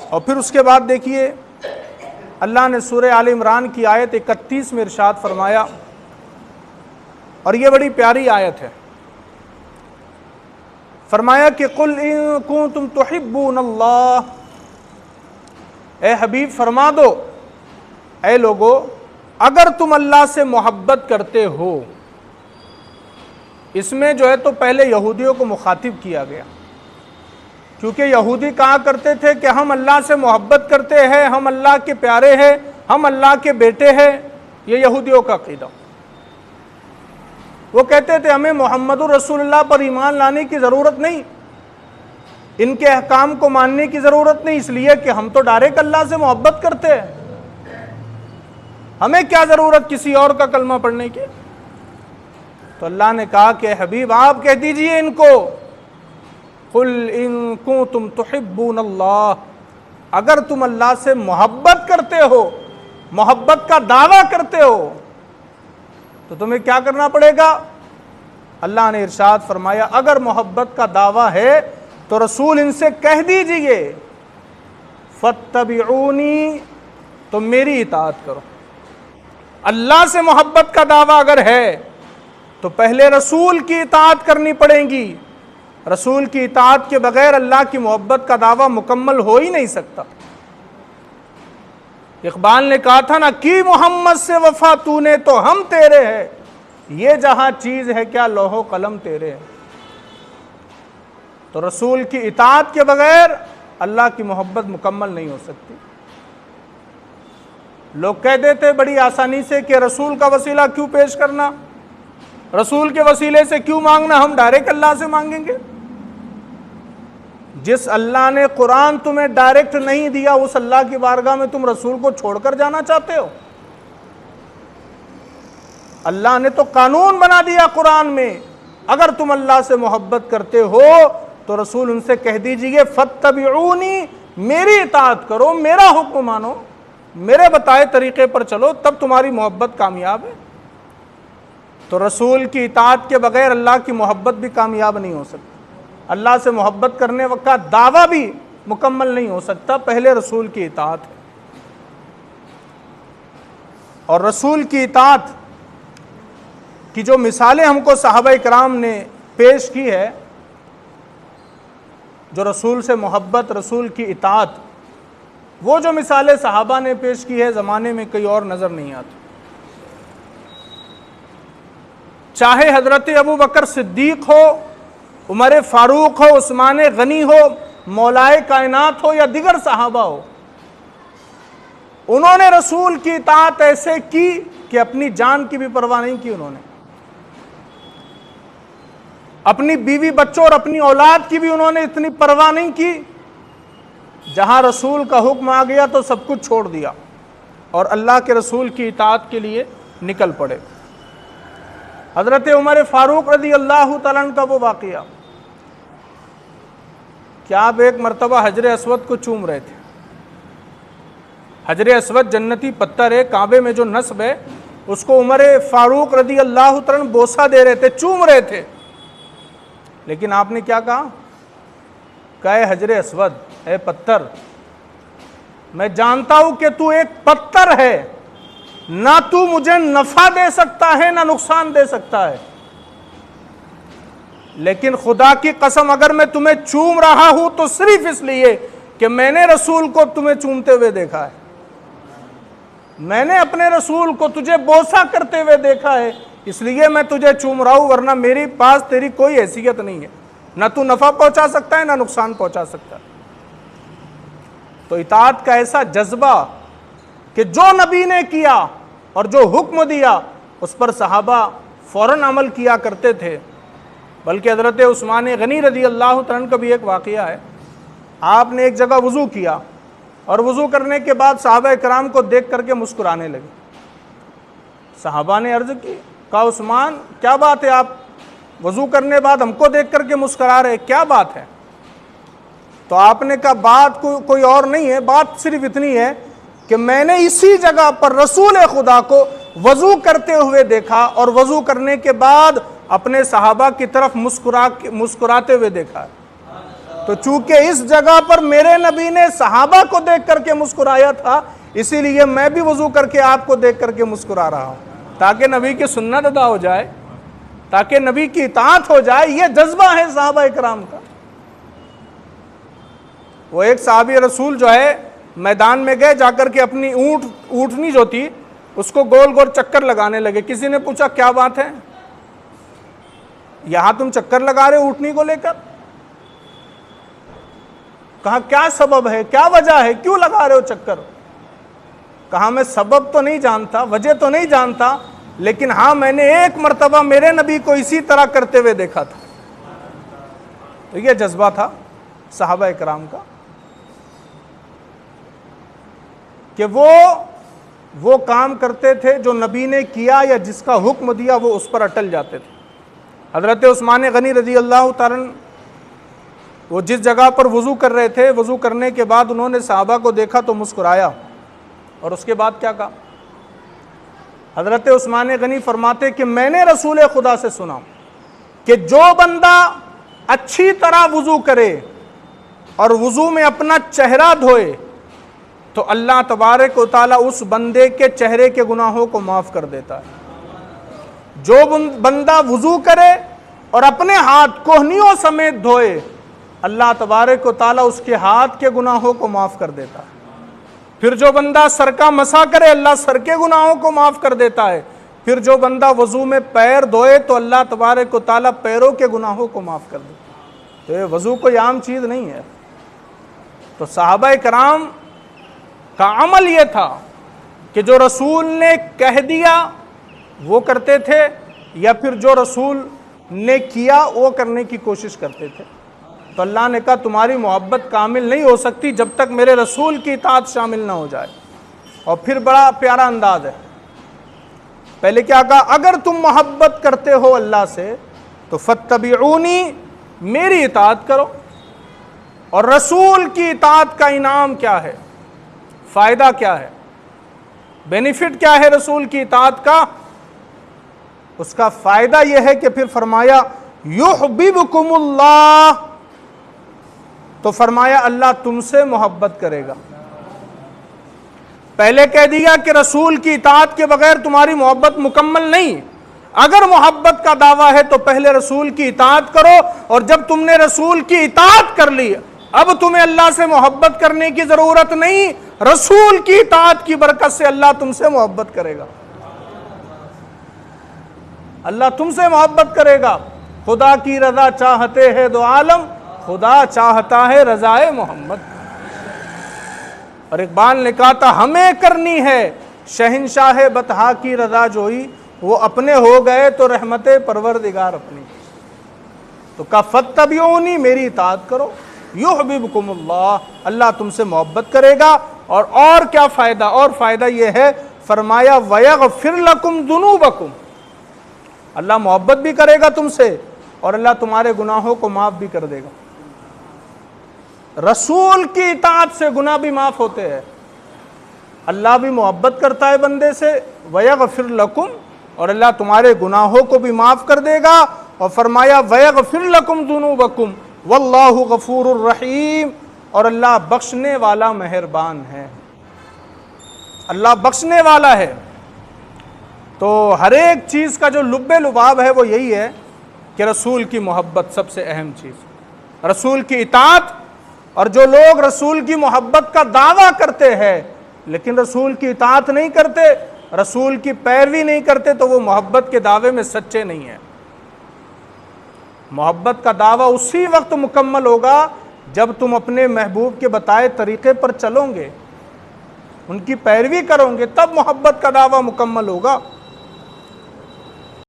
اور پھر اس کے بعد دیکھیے اللہ نے سورہ آل عمران کی آیت 31 میں ارشاد فرمایا، اور یہ بڑی پیاری آیت ہے، فرمایا کہ قل ان کنتم تحبون اللہ، اے حبیب فرما دو اے لوگو اگر تم اللہ سے محبت کرتے ہو۔ اس میں جو ہے تو پہلے یہودیوں کو مخاطب کیا گیا، کیونکہ یہودی کہا کرتے تھے کہ ہم اللہ سے محبت کرتے ہیں، ہم اللہ کے پیارے ہیں، ہم اللہ کے بیٹے ہیں، یہ یہودیوں کا عقیدہ۔ وہ کہتے تھے ہمیں محمد رسول اللہ پر ایمان لانے کی ضرورت نہیں، ان کے احکام کو ماننے کی ضرورت نہیں، اس لیے کہ ہم تو ڈائریکٹ اللہ سے محبت کرتے ہیں، ہمیں کیا ضرورت کسی اور کا کلمہ پڑھنے کی۔ تو اللہ نے کہا کہ حبیب آپ کہہ دیجئے ان کو، قل ان کنتم تحبون اللہ، اگر تم اللہ سے محبت کرتے ہو، محبت کا دعویٰ کرتے ہو، تو تمہیں کیا کرنا پڑے گا؟ اللہ نے ارشاد فرمایا اگر محبت کا دعویٰ ہے تو رسول ان سے کہہ دیجئے فاتبعونی، تو میری اطاعت کرو۔ اللہ سے محبت کا دعویٰ اگر ہے تو پہلے رسول کی اطاعت کرنی پڑے گی، رسول کی اطاعت کے بغیر اللہ کی محبت کا دعویٰ مکمل ہو ہی نہیں سکتا۔ اقبال نے کہا تھا نا، کی محمد سے وفا تو نے تو ہم تیرے ہیں، یہ جہاں چیز ہے کیا لوح و قلم تیرے ہیں۔ تو رسول کی اطاعت کے بغیر اللہ کی محبت مکمل نہیں ہو سکتی۔ لوگ کہہ دیتے بڑی آسانی سے کہ رسول کا وسیلہ کیوں پیش کرنا، رسول کے وسیلے سے کیوں مانگنا، ہم ڈائریکٹ اللہ سے مانگیں گے۔ جس اللہ نے قرآن تمہیں ڈائریکٹ نہیں دیا، اس اللہ کی بارگاہ میں تم رسول کو چھوڑ کر جانا چاہتے ہو؟ اللہ نے تو قانون بنا دیا قرآن میں، اگر تم اللہ سے محبت کرتے ہو تو رسول ان سے کہہ دیجئے فاتبعونی، میری اطاعت کرو، میرا حکم مانو، میرے بتائے طریقے پر چلو، تب تمہاری محبت کامیاب ہے۔ تو رسول کی اطاعت کے بغیر اللہ کی محبت بھی کامیاب نہیں ہو سکتی، اللہ سے محبت کرنے کا دعویٰ بھی مکمل نہیں ہو سکتا، پہلے رسول کی اطاعت ہے۔ اور رسول کی اطاعت کی جو مثالیں ہم کو صحابہ کرام نے پیش کی ہے، جو رسول سے محبت، رسول کی اطاعت، وہ جو مثالیں صحابہ نے پیش کی ہے زمانے میں کئی اور نظر نہیں آتی۔ چاہے حضرت ابو بکر صدیق ہو، عمر فاروق ہو، عثمان غنی ہو، مولائے کائنات ہو یا دیگر صحابہ ہو، انہوں نے رسول کی اطاعت ایسے کی کہ اپنی جان کی بھی پرواہ نہیں کی، انہوں نے اپنی بیوی بچوں اور اپنی اولاد کی بھی انہوں نے اتنی پرواہ نہیں کی، جہاں رسول کا حکم آ گیا تو سب کچھ چھوڑ دیا اور اللہ کے رسول کی اطاعت کے لیے نکل پڑے۔ حضرت عمر فاروق رضی اللہ تعالیٰ عنہ کا وہ واقعہ کہ آپ ایک مرتبہ حجر اسود کو چوم رہے تھے۔ حجر اسود جنتی پتھر ہے، کعبے میں جو نصب ہے، اس کو عمر فاروق رضی اللہ تعالیٰ عنہ بوسہ دے رہے تھے، چوم رہے تھے، لیکن آپ نے کیا کہا؟ اے حجر اسود، اے پتھر، میں جانتا ہوں کہ تو ایک پتھر ہے، نہ تو مجھے نفع دے سکتا ہے نہ نقصان دے سکتا ہے، لیکن خدا کی قسم اگر میں تمہیں چوم رہا ہوں تو صرف اس لیے کہ میں نے رسول کو تمہیں چومتے ہوئے دیکھا ہے، میں نے اپنے رسول کو تجھے بوسہ کرتے ہوئے دیکھا ہے، اس لیے میں تجھے چوم رہا ہوں، ورنہ میری پاس تیری کوئی حیثیت نہیں ہے، نہ تو نفع پہنچا سکتا ہے نہ نقصان پہنچا سکتا ہے۔ تو اطاعت کا ایسا جذبہ کہ جو نبی نے کیا اور جو حکم دیا اس پر صحابہ فوراً عمل کیا کرتے تھے۔ بلکہ حضرت عثمان غنی رضی اللہ تعالیٰ عنہ کا بھی ایک واقعہ ہے، آپ نے ایک جگہ وضو کیا اور وضو کرنے کے بعد صحابہ کرام کو دیکھ کر کے مسکرانے لگے۔ صحابہ نے عرض کی، کہا عثمان کیا بات ہے، آپ وضو کرنے بعد ہم کو دیکھ کر کے مسکرا رہے، کیا بات ہے؟ تو آپ نے کہا بات کوئی اور نہیں ہے، بات صرف اتنی ہے کہ میں نے اسی جگہ پر رسول خدا کو وضو کرتے ہوئے دیکھا اور وضو کرنے کے بعد اپنے صحابہ کی طرف مسکراتے ہوئے دیکھا ہے۔ تو چونکہ اس جگہ پر میرے نبی نے صحابہ کو دیکھ کر کے مسکرایا تھا، اسی لیے میں بھی وضو کر کے آپ کو دیکھ کر کے مسکرا رہا ہوں، تاکہ نبی کی سنت ادا ہو جائے، تاکہ نبی کی اطاعت ہو جائے۔ یہ جذبہ ہے صحابہ اکرام کا۔ وہ ایک صحابی رسول جو ہے میدان میں گئے، جا کر کے اپنی اونٹنی جو تھی اس کو گول گول چکر لگانے لگے۔ کسی نے پوچھا کیا بات ہے، یہاں تم چکر لگا رہے ہو اونٹنی کو لے کر؟ کہا کیا سبب ہے، کیا وجہ ہے، کیوں لگا رہے ہو چکر؟ کہا میں سبب تو نہیں جانتا، وجہ تو نہیں جانتا، لیکن ہاں میں نے ایک مرتبہ میرے نبی کو اسی طرح کرتے ہوئے دیکھا تھا۔ تو یہ جذبہ تھا صحابہ اکرام کا کہ وہ کام کرتے تھے جو نبی نے کیا یا جس کا حکم دیا وہ اس پر اٹل جاتے تھے۔ حضرت عثمان غنی رضی اللہ تعالیٰ وہ جس جگہ پر وضو کر رہے تھے، وضو کرنے کے بعد انہوں نے صحابہ کو دیکھا تو مسکرایا، اور اس کے بعد کیا کہا؟ حضرت عثمان غنی فرماتے کہ میں نے رسول خدا سے سنا کہ جو بندہ اچھی طرح وضو کرے اور وضو میں اپنا چہرہ دھوئے تو اللہ تبارک و تعالیٰ اس بندے کے چہرے کے گناہوں کو معاف کر دیتا ہے۔ جو بندہ وضو کرے اور اپنے ہاتھ کوہنیوں سمیت دھوئے، اللہ تبارک و تعالیٰ اس کے ہاتھ کے گناہوں کو معاف کر دیتا ہے۔ پھر جو بندہ سر کا مسح کرے، اللہ سر کے گناہوں کو معاف کر دیتا ہے۔ پھر جو بندہ وضو میں پیر دھوئے تو اللہ تبارک و تعالیٰ پیروں کے گناہوں کو معاف کر دیتا ہے۔ تو یہ وضو کوئی عام چیز نہیں ہے۔ تو صحابہ کرام کا عمل یہ تھا کہ جو رسول نے کہہ دیا وہ کرتے تھے، یا پھر جو رسول نے کیا وہ کرنے کی کوشش کرتے تھے۔ تو اللہ نے کہا تمہاری محبت کامل نہیں ہو سکتی جب تک میرے رسول کی اطاعت شامل نہ ہو جائے۔ اور پھر بڑا پیارا انداز ہے، پہلے کیا کہا؟ اگر تم محبت کرتے ہو اللہ سے تو فاتبعونی، میری اطاعت کرو۔ اور رسول کی اطاعت کا انعام کیا ہے، فائدہ کیا ہے، بینیفٹ کیا ہے رسول کی اطاعت کا؟ اس کا فائدہ یہ ہے کہ پھر فرمایا یحببکم اللہ، تو فرمایا اللہ تم سے محبت کرے گا۔ پہلے کہہ دیا کہ رسول کی اطاعت کے بغیر تمہاری محبت مکمل نہیں۔ اگر محبت کا دعویٰ ہے تو پہلے رسول کی اطاعت کرو، اور جب تم نے رسول کی اطاعت کر لی اب تمہیں اللہ سے محبت کرنے کی ضرورت نہیں، رسول کی اطاعت کی برکت سے اللہ تم سے محبت کرے گا۔ اللہ تم سے محبت کرے گا۔ خدا کی رضا چاہتے ہیں دو عالم، خدا چاہتا ہے رضائے محمد۔ اور اقبال نے کہا تھا ہمیں کرنی ہے شہنشاہ بطحا کی رضا جوئی، وہ اپنے ہو گئے تو رحمت پروردگار اپنی۔ تو کہا فاتبعونی، میری اطاعت کرو، یحببکم اللہ، اللہ تم سے محبت کرے گا۔ اور کیا فائدہ؟ اور فائدہ یہ ہے، فرمایا ویغفر لکم ذنوبکم، اللہ محبت بھی کرے گا تم سے اور اللہ تمہارے گناہوں کو معاف بھی کر دے گا۔ رسول کی اطاعت سے گناہ بھی معاف ہوتے ہیں، اللہ بھی محبت کرتا ہے بندے سے، ویغفر لکم، اور اللہ تمہارے گناہوں کو بھی معاف کر دے گا۔ اور فرمایا ویغفر لکم ذنوبکم واللہ غفور الرحیم، اور اللہ بخشنے والا مہربان ہے، اللہ بخشنے والا ہے۔ تو ہر ایک چیز کا جو لب لباب ہے وہ یہی ہے کہ رسول کی محبت سب سے اہم چیز، رسول کی اطاعت۔ اور جو لوگ رسول کی محبت کا دعویٰ کرتے ہیں لیکن رسول کی اطاعت نہیں کرتے، رسول کی پیروی نہیں کرتے، تو وہ محبت کے دعوے میں سچے نہیں ہیں۔ محبت کا دعویٰ اسی وقت مکمل ہوگا جب تم اپنے محبوب کے بتائے طریقے پر چلو گے، ان کی پیروی کرو گے، تب محبت کا دعویٰ مکمل ہوگا۔